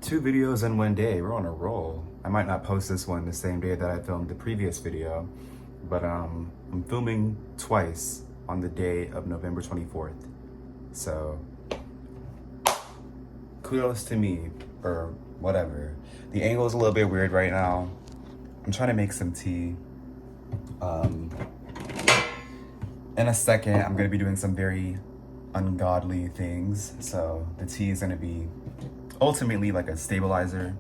2 videos in one day. We're on a roll. I might not post this one the same day that I filmed the previous video, but I'm filming twice on the day of November 24th. So kudos to me, or whatever. The angle is a little bit weird right now. I'm trying to make some tea. In a second, I'm gonna be doing some very ungodly things. So the tea is gonna be ultimately like a stabilizer.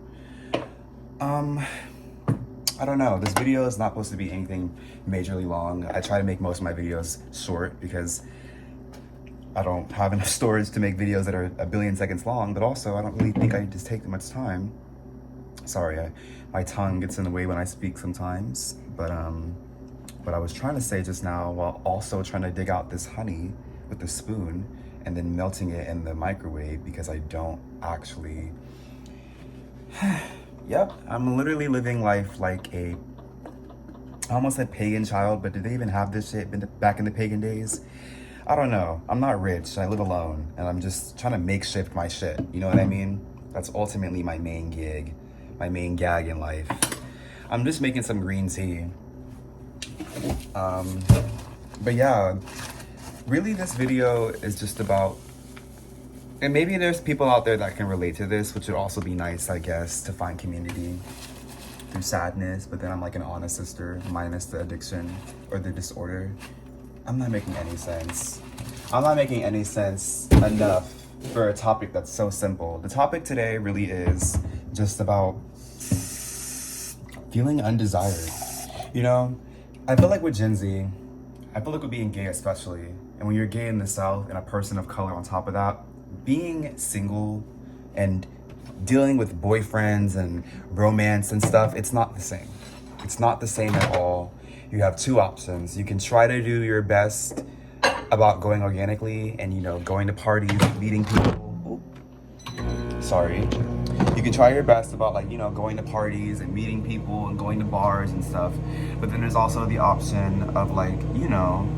I don't know. This video is not supposed to be anything majorly long. I try to make most of my videos short because I don't have enough storage to make videos that are a billion seconds long, but also I don't really think I just take that much time. Sorry, my tongue gets in the way when I speak sometimes, but what I was trying to say just now, while also trying to dig out this honey with the spoon and then melting it in the microwave, because I don't actually yep, I'm literally living life like I almost said pagan child, but did they even have this shit back in the pagan days? I don't know. I'm not rich. I live alone, and I'm just trying to makeshift my shit. You know what I mean? That's ultimately my main gig, my main gag in life. I'm just making some green tea. But yeah, really this video is just about, and maybe there's people out there that can relate to this, which would also be nice, I guess, to find community through sadness. But then I'm like an honest sister, minus the addiction or the disorder. I'm not making any sense. I'm not making any sense enough for a topic that's so simple. The topic today really is just about feeling undesired. You know, I feel like with Gen Z, I feel like with being gay especially, and when you're gay in the South and a person of color on top of that, being single and dealing with boyfriends and romance and stuff, it's not the same. It's not the same at all. You have two options. You can try to do your best about going organically and, you know, going to parties, meeting people. Sorry. You can try your best about, like, you know, going to parties and meeting people and going to bars and stuff. But then there's also the option of, like, you know,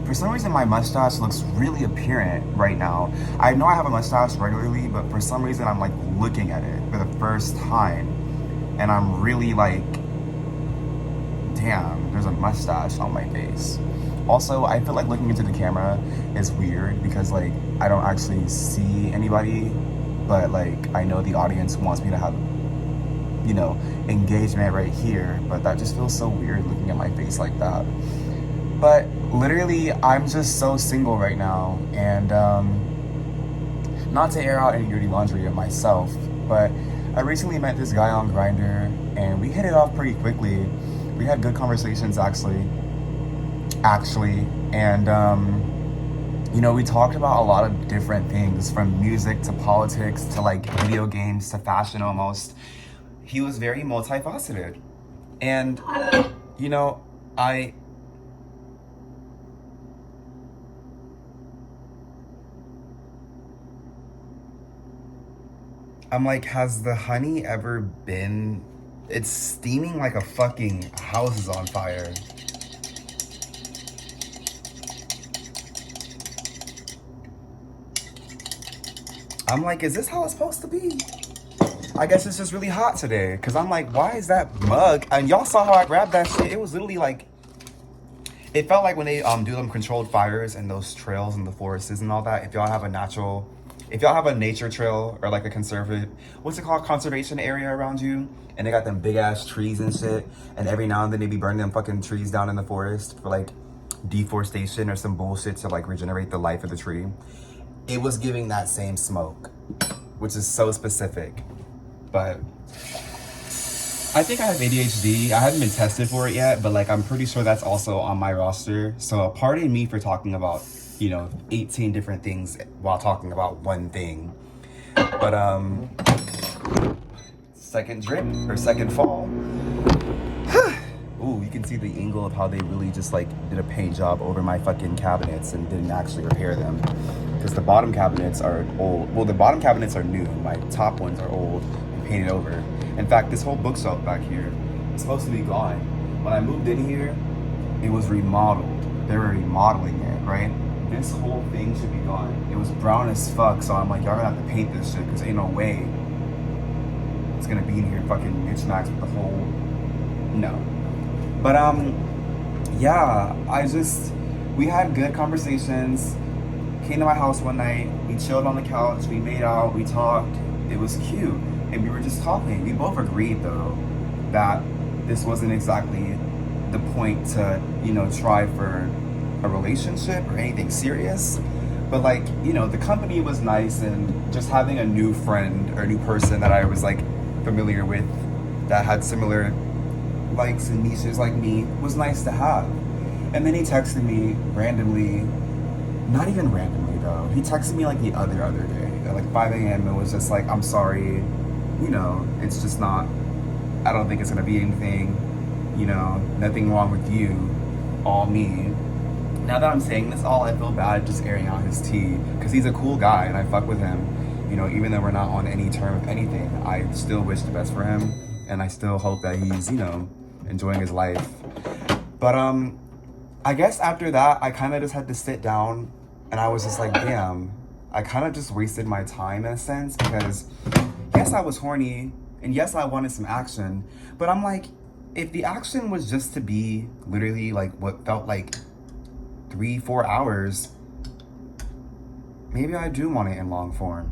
for some reason my mustache looks really apparent right now. I know I have a mustache regularly, but for some reason I'm, like, looking at it for the first time. And I'm really, like, damn, there's a mustache on my face. Also, I feel like looking into the camera is weird because, like, I don't actually see anybody, but, like, I know the audience wants me to have, you know, engagement right here, but that just feels so weird looking at my face like that. But literally, I'm just so single right now, and not to air out any dirty laundry of myself, but I recently met this guy on Grindr, and we hit it off pretty quickly. We had good conversations actually, and you know, we talked about a lot of different things, from music to politics to, like, video games to fashion almost. He was very multifaceted, and you know, I'm like, has the honey ever been... It's steaming like a fucking house is on fire. I'm like, is this how it's supposed to be? I guess it's just really hot today, because I'm like, why is that mug? And y'all saw how I grabbed that shit. It was literally like, it felt like when they do them controlled fires and those trails in the forests and all that. If y'all have a nature trail or like a conservative, what's it called, conservation area around you, and they got them big ass trees and shit, and every now and then they be burning them fucking trees down in the forest for, like, deforestation or some bullshit to, like, regenerate the life of the tree. It was giving that same smoke, which is so specific. But I think I have ADHD. I haven't been tested for it yet, but, like, I'm pretty sure that's also on my roster. So pardon me for talking about, you know, 18 different things while talking about one thing. But second drip or second fall. Ooh, you can see the angle of how they really just, like, did a paint job over my fucking cabinets and didn't actually repair them, because the bottom cabinets are old. Well, the bottom cabinets are new. My top ones are old and painted over. In fact, this whole bookshelf back here is supposed to be gone. When I moved in here, it was remodeled. They were remodeling it, right? This whole thing should be gone. It was brown as fuck, so I'm like, y'all gonna have to paint this shit, because ain't no way gonna be in here fucking Mitch Max with the whole, no. But yeah, we had good conversations. Came to my house one night, we chilled on the couch, we made out, we talked. It was cute, and we were just talking. We both agreed though that this wasn't exactly the point to, try for a relationship or anything serious. But like, the company was nice, and just having a new friend or new person that I was like familiar with that had similar likes and niches like me was nice to have. And then he texted me randomly, not even randomly though. He texted me like the other day at like 5 a.m. and was just like, I'm sorry, it's just not, I don't think it's gonna be anything, nothing wrong with you, all me. Now that I'm saying this all, I feel bad just airing out his tea, because he's a cool guy and I fuck with him. Even though we're not on any term of anything, I still wish the best for him, and I still hope that he's, enjoying his life. But I guess after that, I kind of just had to sit down, and I was just like, damn, I kind of just wasted my time in a sense, because yes, I was horny, and yes, I wanted some action, but I'm like, if the action was just to be literally like what felt like 3-4 hours, maybe I do want it in long form.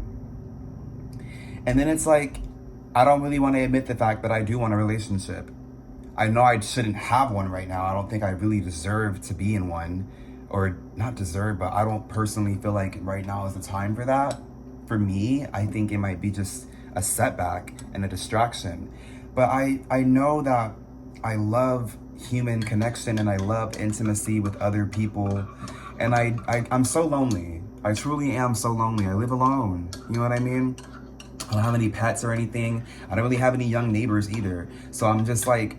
And then it's like, I don't really want to admit the fact that I do want a relationship. I know I shouldn't have one right now. I don't think I really deserve to be in one, or not deserve, but I don't personally feel like right now is the time for that. For me, I think it might be just a setback and a distraction. But I know that I love human connection, and I love intimacy with other people, and I'm so lonely. I truly am so lonely. I live alone, you know what I mean? I don't have any pets or anything. I don't really have any young neighbors either. So I'm just like,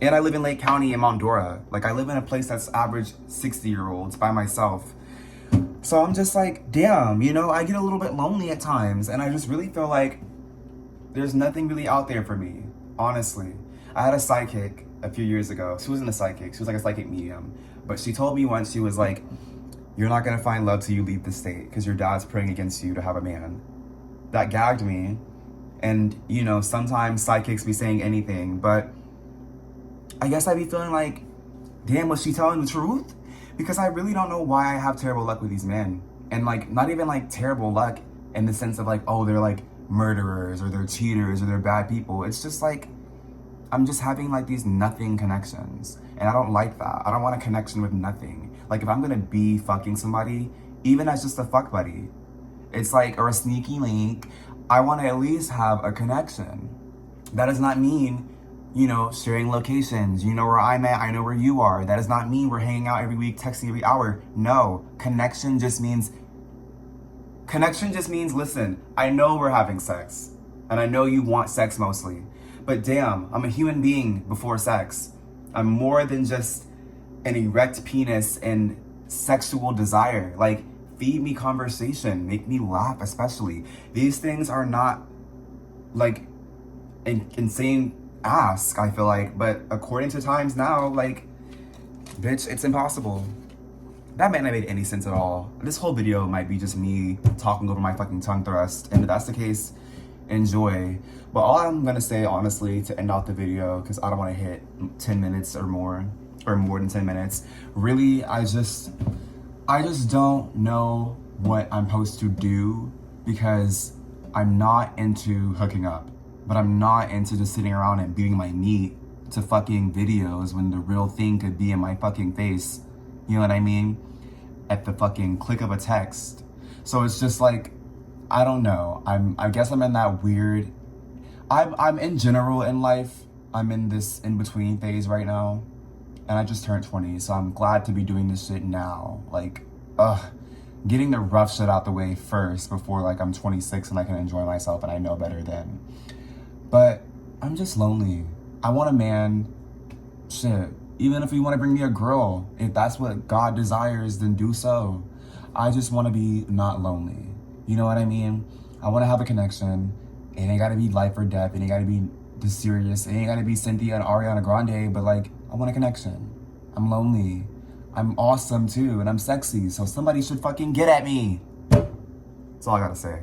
and I live in Lake County in Mount Dora. Like, I live in a place that's average 60-year-olds by myself. So I'm just like, damn, I get a little bit lonely at times, and I just really feel like there's nothing really out there for me, honestly. I had a psychic a few years ago. She wasn't a psychic. She was like a psychic medium. But she told me once, she was like, you're not going to find love till you leave the state, because your dad's praying against you to have a man. That gagged me. And, sometimes psychics be saying anything, but I guess I'd be feeling like, damn, was she telling the truth? Because I really don't know why I have terrible luck with these men. And like, not even like terrible luck in the sense of like, oh, they're like murderers, or they're cheaters, or they're bad people. It's just like, I'm just having like these nothing connections, and I don't like that. I don't want a connection with nothing. Like, if I'm gonna be fucking somebody, even as just a fuck buddy, it's like, or a sneaky link, I want to at least have a connection. That does not mean, sharing locations. You know where I'm at, I know where you are. That does not mean we're hanging out every week, texting every hour. No, connection just means, listen, I know we're having sex, and I know you want sex mostly, but damn, I'm a human being before sex. I'm more than just an erect penis and sexual desire. Like, feed me conversation, make me laugh, especially. These things are not like insane ask, I feel like, but according to times now, like, bitch, it's impossible. That might not make any sense at all. This whole video might be just me talking over my fucking tongue thrust, and if that's the case, enjoy. But all I'm gonna say, honestly, to end out the video, because I don't want to hit 10 minutes or more than 10 minutes, really, I just don't know what I'm supposed to do, because I'm not into hooking up, but I'm not into just sitting around and beating my meat to fucking videos when the real thing could be in my fucking face. You know what I mean? At the fucking click of a text. So it's just like, I don't know. I guess I'm in that weird, I'm in general in life, I'm in this in-between phase right now. And I just turned 20, so I'm glad to be doing this shit now. Like, getting the rough shit out the way first before like I'm 26 and I can enjoy myself and I know better then. But I'm just lonely. I want a man. Shit. Even if you want to bring me a girl, if that's what God desires, then do so. I just want to be not lonely. You know what I mean? I want to have a connection. It ain't got to be life or death. It ain't got to be this serious. It ain't got to be Cynthia and Ariana Grande, but like, I want a connection. I'm lonely. I'm awesome too, and I'm sexy, so somebody should fucking get at me. That's all I gotta say.